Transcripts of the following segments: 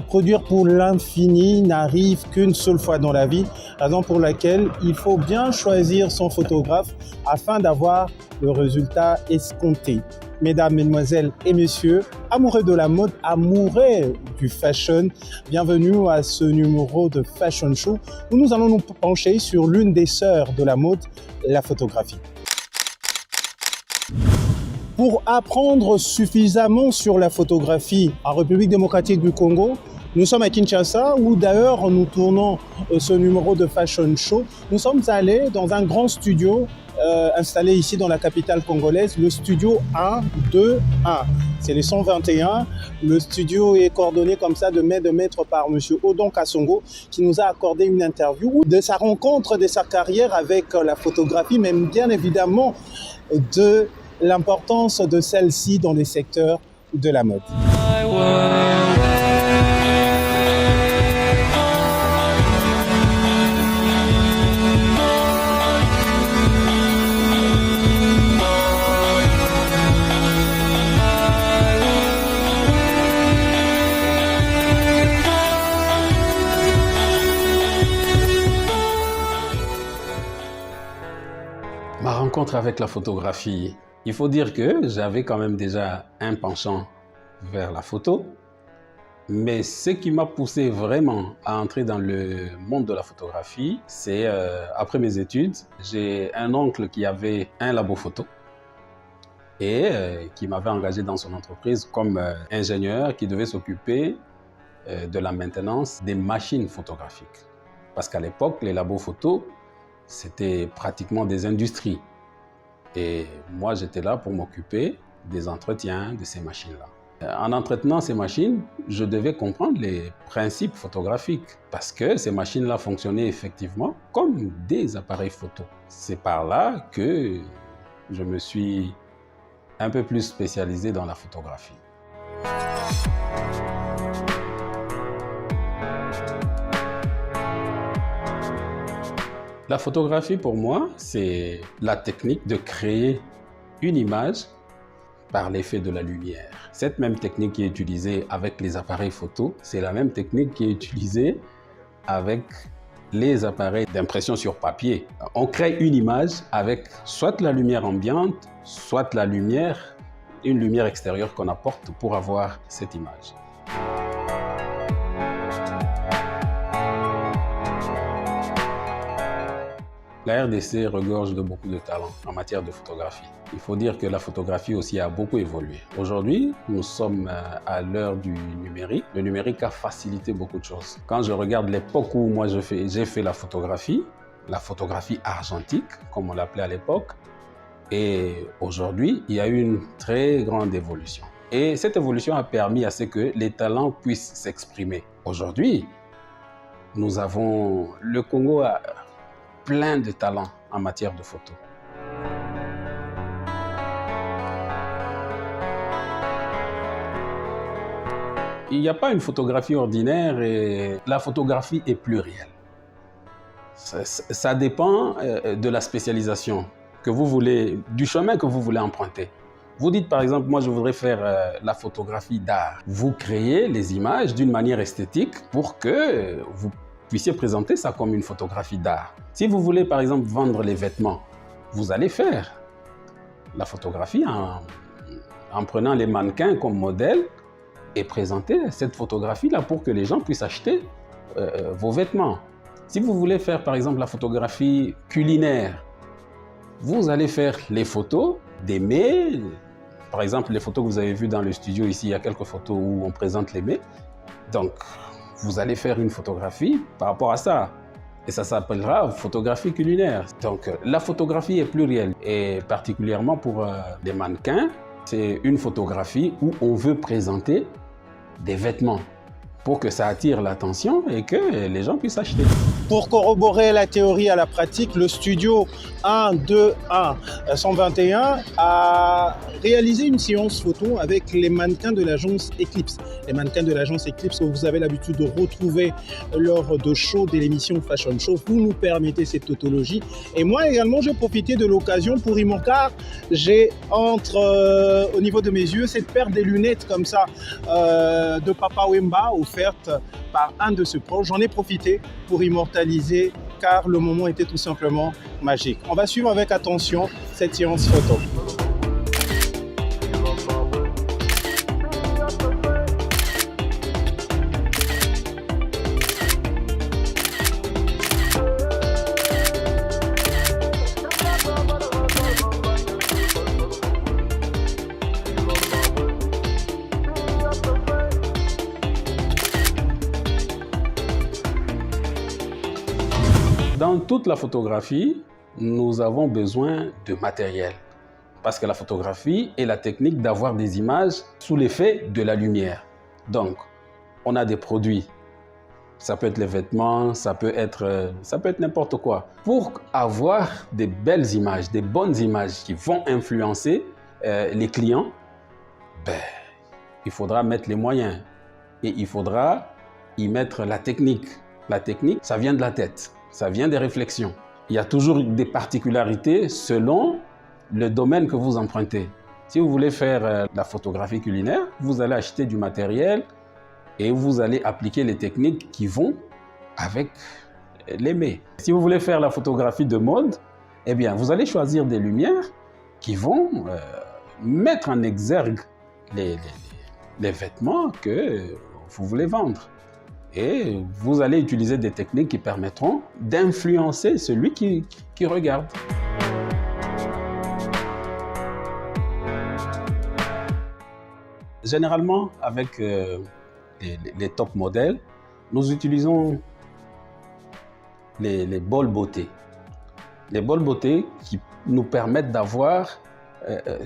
Produire pour l'infini n'arrive qu'une seule fois dans la vie, raison pour laquelle il faut bien choisir son photographe afin d'avoir le résultat escompté. Mesdames, mesdemoiselles et messieurs, amoureux de la mode, amoureux du fashion, bienvenue à ce numéro de Fashion Show où nous allons nous pencher sur l'une des sœurs de la mode, la photographie. Pour apprendre suffisamment sur la photographie en République démocratique du Congo, nous sommes à Kinshasa où d'ailleurs nous tournons ce numéro de Fashion Show. Nous sommes allés dans un grand studio installé ici dans la capitale congolaise, le studio 121. C'est le 121. Le studio est coordonné comme ça de maître par M. Odon Kassongo qui nous a accordé une interview de sa rencontre, de sa carrière avec la photographie, mais bien évidemment de l'importance de celle-ci dans les secteurs de la mode. Ma rencontre avec la photographie, il faut dire que j'avais quand même déjà un penchant vers la photo, mais ce qui m'a poussé vraiment à entrer dans le monde de la photographie, c'est après mes études, j'ai un oncle qui avait un labo photo et qui m'avait engagé dans son entreprise comme ingénieur qui devait s'occuper de la maintenance des machines photographiques. Parce qu'à l'époque, les labos photo, c'était pratiquement des industries. Et moi, j'étais là pour m'occuper des entretiens de ces machines-là. En entretenant ces machines, je devais comprendre les principes photographiques parce que ces machines-là fonctionnaient effectivement comme des appareils photo. C'est par là que je me suis un peu plus spécialisé dans la photographie. La photographie, pour moi, c'est la technique de créer une image par l'effet de la lumière. Cette même technique qui est utilisée avec les appareils photo, c'est la même technique qui est utilisée avec les appareils d'impression sur papier. On crée une image avec soit la lumière ambiante, soit la lumière, une lumière extérieure qu'on apporte pour avoir cette image. La RDC regorge de beaucoup de talents en matière de photographie. Il faut dire que la photographie aussi a beaucoup évolué. Aujourd'hui, nous sommes à l'heure du numérique. Le numérique a facilité beaucoup de choses. Quand je regarde l'époque où moi j'ai fait la photographie argentique, comme on l'appelait à l'époque, et aujourd'hui, il y a eu une très grande évolution. Et cette évolution a permis à ce que les talents puissent s'exprimer. Aujourd'hui, nous avons le Congo a plein de talents en matière de photo. Il n'y a pas une photographie ordinaire et la photographie est plurielle. Ça dépend de la spécialisation que vous voulez, du chemin que vous voulez emprunter. Vous dites par exemple, moi je voudrais faire la photographie d'art. Vous créez les images d'une manière esthétique pour que vous puissiez présenter ça comme une photographie d'art. Si vous voulez par exemple vendre les vêtements, vous allez faire la photographie en prenant les mannequins comme modèle et présenter cette photographie-là pour que les gens puissent acheter vos vêtements. Si vous voulez faire par exemple la photographie culinaire, vous allez faire les photos des mets. Par exemple, les photos que vous avez vues dans le studio ici, il y a quelques photos où on présente les mets. Donc, vous allez faire une photographie par rapport à ça. Et ça s'appellera photographie culinaire. Donc la photographie est plurielle. Et particulièrement pour les mannequins, c'est une photographie où on veut présenter des vêtements pour que ça attire l'attention et que les gens puissent acheter. Pour corroborer la théorie à la pratique, le studio 121 a réalisé une séance photo avec les mannequins de l'agence Eclipse. Les mannequins de l'agence Eclipse que vous avez l'habitude de retrouver lors de shows de l'émission Fashion Show. Vous nous permettez cette tautologie. Et moi également, j'ai profité de l'occasion pour y manquer. J'ai au niveau de mes yeux cette paire de lunettes comme ça de Papa Wemba au offerte par un de ses proches. J'en ai profité pour immortaliser car le moment était tout simplement magique. On va suivre avec attention cette séance photo. Dans toute la photographie, nous avons besoin de matériel. Parce que la photographie est la technique d'avoir des images sous l'effet de la lumière. Donc, on a des produits. Ça peut être les vêtements, ça peut être n'importe quoi. Pour avoir des belles images, des bonnes images qui vont influencer les clients, il faudra mettre les moyens et il faudra y mettre la technique. La technique, ça vient de la tête. Ça vient des réflexions. Il y a toujours des particularités selon le domaine que vous empruntez. Si vous voulez faire la photographie culinaire, vous allez acheter du matériel et vous allez appliquer les techniques qui vont avec les mets. Si vous voulez faire la photographie de mode, eh bien, vous allez choisir des lumières qui vont mettre en exergue les vêtements que vous voulez vendre. Et vous allez utiliser des techniques qui permettront d'influencer celui qui regarde. Généralement, avec les top modèles, nous utilisons les bols beauté. Les bols beauté qui nous permettent d'avoir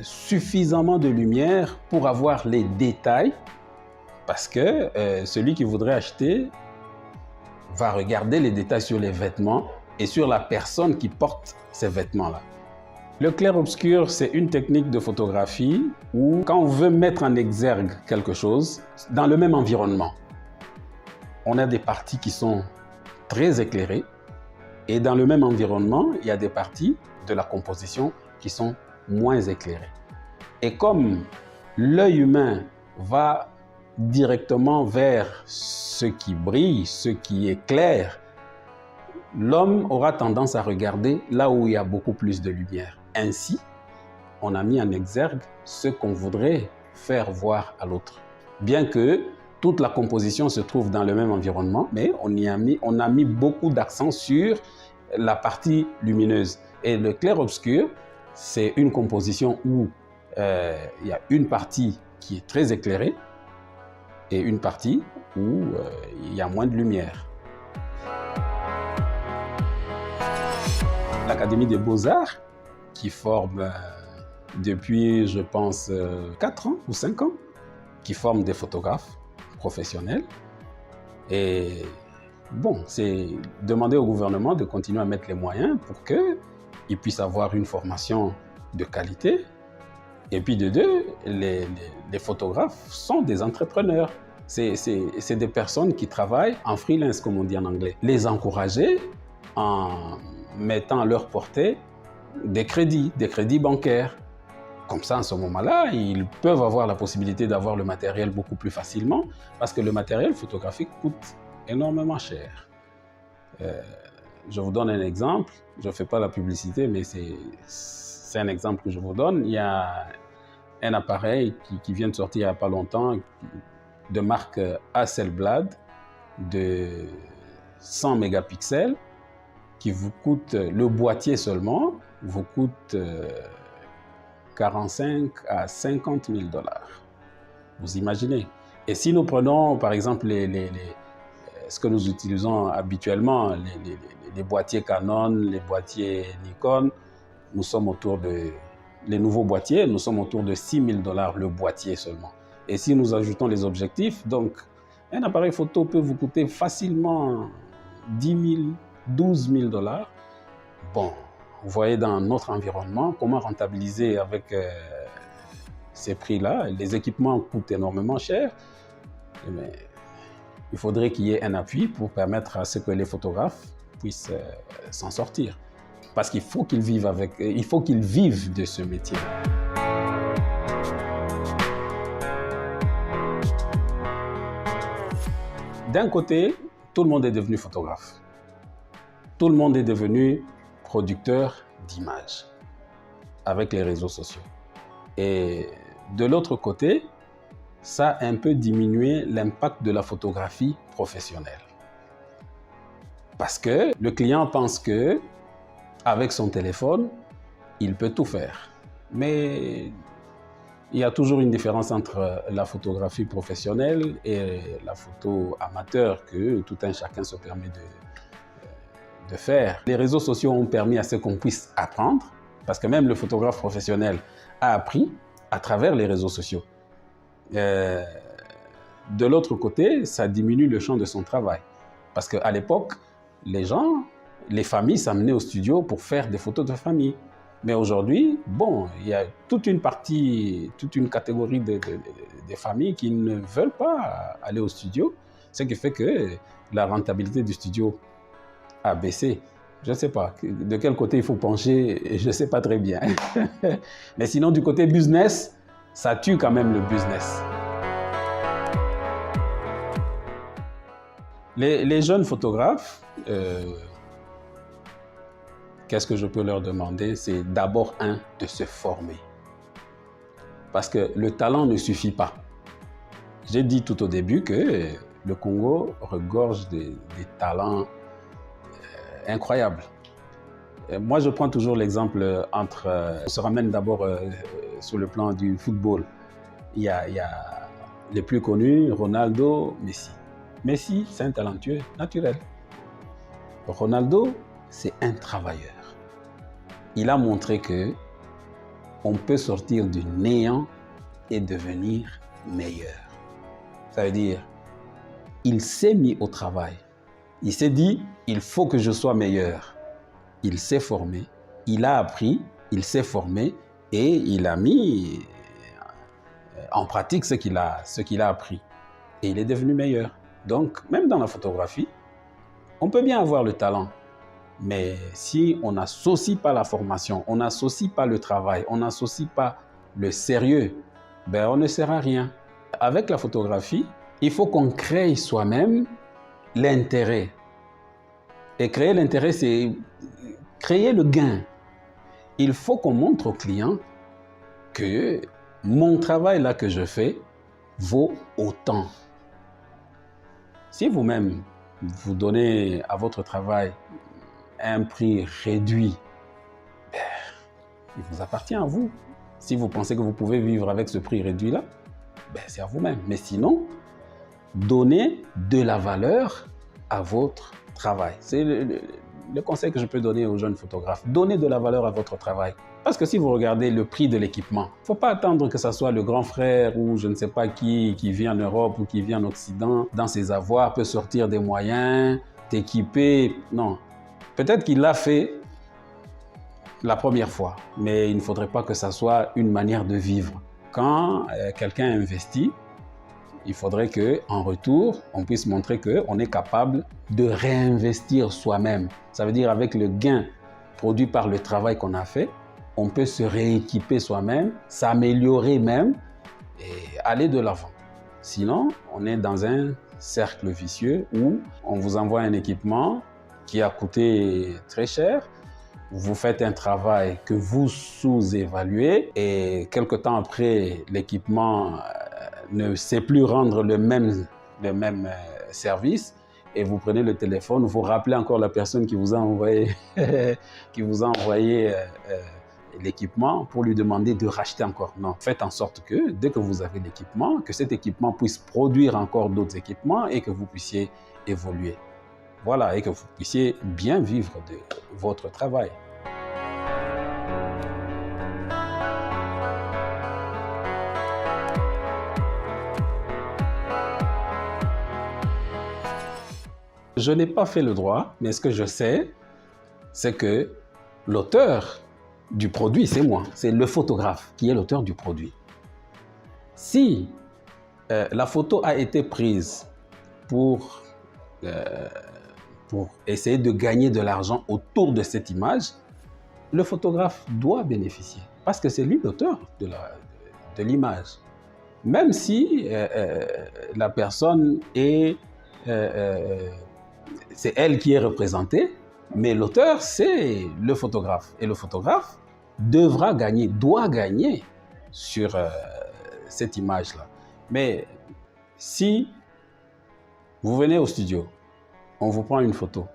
suffisamment de lumière pour avoir les détails. Parce que celui qui voudrait acheter va regarder les détails sur les vêtements et sur la personne qui porte ces vêtements-là. Le clair-obscur, c'est une technique de photographie où quand on veut mettre en exergue quelque chose dans le même environnement, on a des parties qui sont très éclairées et dans le même environnement, il y a des parties de la composition qui sont moins éclairées. Et comme l'œil humain va directement vers ce qui brille, ce qui est clair, l'homme aura tendance à regarder là où il y a beaucoup plus de lumière. Ainsi, on a mis en exergue ce qu'on voudrait faire voir à l'autre. Bien que toute la composition se trouve dans le même environnement, mais on a mis beaucoup d'accent sur la partie lumineuse. Et le clair-obscur, c'est une composition où il y a une partie qui est très éclairée et une partie où il y a moins de lumière. L'Académie des Beaux-Arts, qui forme depuis, je pense, 4 ans ou 5 ans, qui forme des photographes professionnels. Et bon, c'est demander au gouvernement de continuer à mettre les moyens pour qu'ils puissent avoir une formation de qualité. Et puis de deux, les photographes sont des entrepreneurs. C'est des personnes qui travaillent en freelance, comme on dit en anglais. Les encourager en mettant à leur portée des crédits bancaires. Comme ça, en ce moment-là, ils peuvent avoir la possibilité d'avoir le matériel beaucoup plus facilement parce que le matériel photographique coûte énormément cher. Je vous donne un exemple. Je ne fais pas la publicité, mais c'est un exemple que je vous donne. Il y a un appareil qui vient de sortir il n'y a pas longtemps de marque Hasselblad de 100 mégapixels qui vous coûte, le boîtier seulement, vous coûte 45 à 50 000 $. Vous imaginez? Et si nous prenons par exemple ce que nous utilisons habituellement, les boîtiers Canon, les boîtiers Nikon, nous sommes autour de, les nouveaux boîtiers, nous sommes autour de 6 000 $ le boîtier seulement. Et si nous ajoutons les objectifs, donc un appareil photo peut vous coûter facilement 10 000, 12 000 $. Bon, vous voyez dans notre environnement comment rentabiliser avec ces prix-là. Les équipements coûtent énormément cher, mais il faudrait qu'il y ait un appui pour permettre à ce que les photographes puissent s'en sortir. Parce qu'il faut qu'ils vivent de ce métier. d'un côté, tout le monde est devenu photographe. Tout le monde est devenu producteur d'images avec les réseaux sociaux. Et de l'autre côté, ça a un peu diminué l'impact de la photographie professionnelle. Parce que le client pense que avec son téléphone, il peut tout faire. Mais il y a toujours une différence entre la photographie professionnelle et la photo amateur que tout un chacun se permet de faire. Les réseaux sociaux ont permis à ce qu'on puisse apprendre, parce que même le photographe professionnel a appris à travers les réseaux sociaux. De l'autre côté, ça diminue le champ de son travail. Parce qu'à l'époque, les familles s'amenaient au studio pour faire des photos de famille. Mais aujourd'hui, bon, il y a toute une catégorie de familles qui ne veulent pas aller au studio, ce qui fait que la rentabilité du studio a baissé. Je ne sais pas de quel côté il faut pencher, je ne sais pas très bien. Mais sinon, du côté business, ça tue quand même le business. Les jeunes photographes, qu'est-ce que je peux leur demander? C'est d'abord, de se former. Parce que le talent ne suffit pas. J'ai dit tout au début que le Congo regorge des talents incroyables. Et moi, je prends toujours l'exemple on se ramène d'abord sur le plan du football. Il y a les plus connus, Ronaldo, Messi. Messi, c'est un talentueux naturel. Ronaldo, c'est un travailleur. Il a montré que on peut sortir du néant et devenir meilleur. Ça veut dire, il s'est mis au travail. Il s'est dit, il faut que je sois meilleur. Il s'est formé, il a appris, il s'est formé et il a mis en pratique ce qu'il a appris. Et il est devenu meilleur. Donc, même dans la photographie, on peut bien avoir le talent. Mais si on n'associe pas la formation, on n'associe pas le travail, on n'associe pas le sérieux, ben on ne sert à rien. Avec la photographie, il faut qu'on crée soi-même l'intérêt. Et créer l'intérêt, c'est créer le gain. Il faut qu'on montre au client que mon travail là que je fais vaut autant. Si vous-même, vous donnez à votre travail un prix réduit, il vous appartient à vous. Si vous pensez que vous pouvez vivre avec ce prix réduit-là, c'est à vous-même. Mais sinon, donnez de la valeur à votre travail. C'est le conseil que je peux donner aux jeunes photographes. Donnez de la valeur à votre travail. Parce que si vous regardez le prix de l'équipement, il ne faut pas attendre que ce soit le grand frère ou je ne sais pas qui vit en Europe ou qui vit en Occident, dans ses avoirs, peut sortir des moyens, t'équiper. Non. Peut-être qu'il l'a fait la première fois, mais il ne faudrait pas que ça soit une manière de vivre. Quand quelqu'un investit, il faudrait qu'en retour, on puisse montrer qu'on est capable de réinvestir soi-même. Ça veut dire avec le gain produit par le travail qu'on a fait, on peut se rééquiper soi-même, s'améliorer même et aller de l'avant. Sinon, on est dans un cercle vicieux où on vous envoie un équipement qui a coûté très cher, vous faites un travail que vous sous-évaluez et quelque temps après, l'équipement ne sait plus rendre le même service et vous prenez le téléphone, vous rappelez encore la personne qui vous a envoyé, l'équipement pour lui demander de racheter encore. Non, faites en sorte que dès que vous avez l'équipement, que cet équipement puisse produire encore d'autres équipements et que vous puissiez évoluer. Voilà, et que vous puissiez bien vivre de votre travail. Je n'ai pas fait le droit, mais ce que je sais, c'est que l'auteur du produit, c'est moi, c'est le photographe qui est l'auteur du produit. Si la photo a été prise pour essayer de gagner de l'argent autour de cette image, le photographe doit bénéficier parce que c'est lui l'auteur de l'image. Même si la personne est c'est elle qui est représentée, mais l'auteur, c'est le photographe. Et le photographe doit gagner sur cette image-là. Mais si vous venez au studio, on vous prend une photo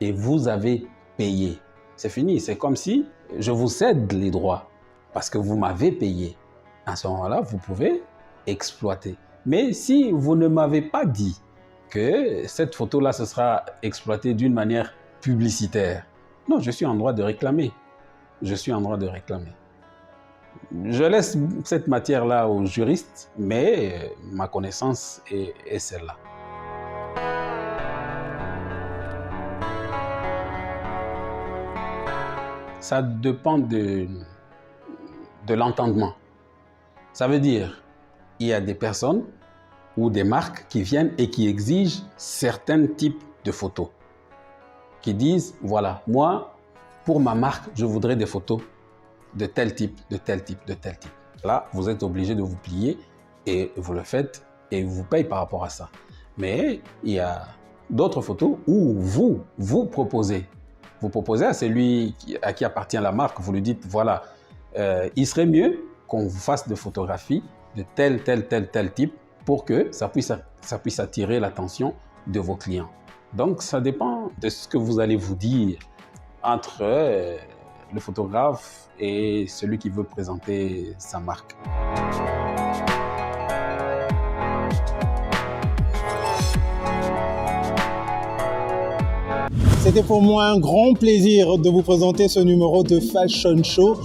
et vous avez payé, c'est fini. C'est comme si je vous cède les droits parce que vous m'avez payé. À ce moment-là, vous pouvez exploiter. Mais si vous ne m'avez pas dit que cette photo-là, ce sera exploitée d'une manière publicitaire, non, je suis en droit de réclamer. Je suis en droit de réclamer. Je laisse cette matière-là aux juristes, mais ma connaissance est celle-là. Ça dépend de l'entendement. Ça veut dire, il y a des personnes ou des marques qui viennent et qui exigent certains types de photos. Qui disent, voilà, moi, pour ma marque, je voudrais des photos de tel type, de tel type, de tel type. Là, vous êtes obligé de vous plier et vous le faites et vous payez par rapport à ça. Mais il y a d'autres photos où vous proposez. Vous proposez à celui à qui appartient la marque, vous lui dites, voilà, il serait mieux qu'on vous fasse des photographies de tel type pour que ça puisse attirer l'attention de vos clients. Donc, ça dépend de ce que vous allez vous dire entre le photographe et celui qui veut présenter sa marque. C'était pour moi un grand plaisir de vous présenter ce numéro de Fashion Show.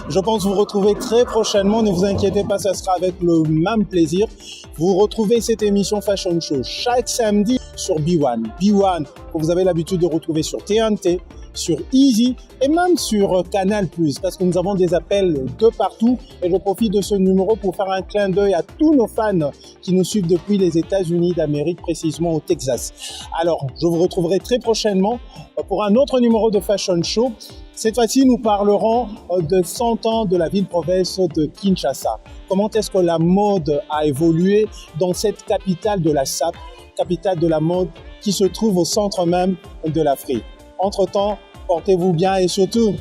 Je pense vous retrouver très prochainement. Ne vous inquiétez pas, ça sera avec le même plaisir. Vous retrouvez cette émission Fashion Show chaque samedi sur B1. B1, que vous avez l'habitude de retrouver sur TNT, sur Easy et même sur Canal+, parce que nous avons des appels de partout. Et je profite de ce numéro pour faire un clin d'œil à tous nos fans qui nous suivent depuis les États-Unis d'Amérique, précisément au Texas. Alors, je vous retrouverai très prochainement pour un autre numéro de Fashion Show. Cette fois-ci, nous parlerons de 100 ans de la ville-province de Kinshasa. Comment est-ce que la mode a évolué dans cette capitale de la SAP, capitale de la mode qui se trouve au centre même de l'Afrique. Entre-temps, portez-vous bien et surtout,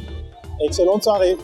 excellente soirée.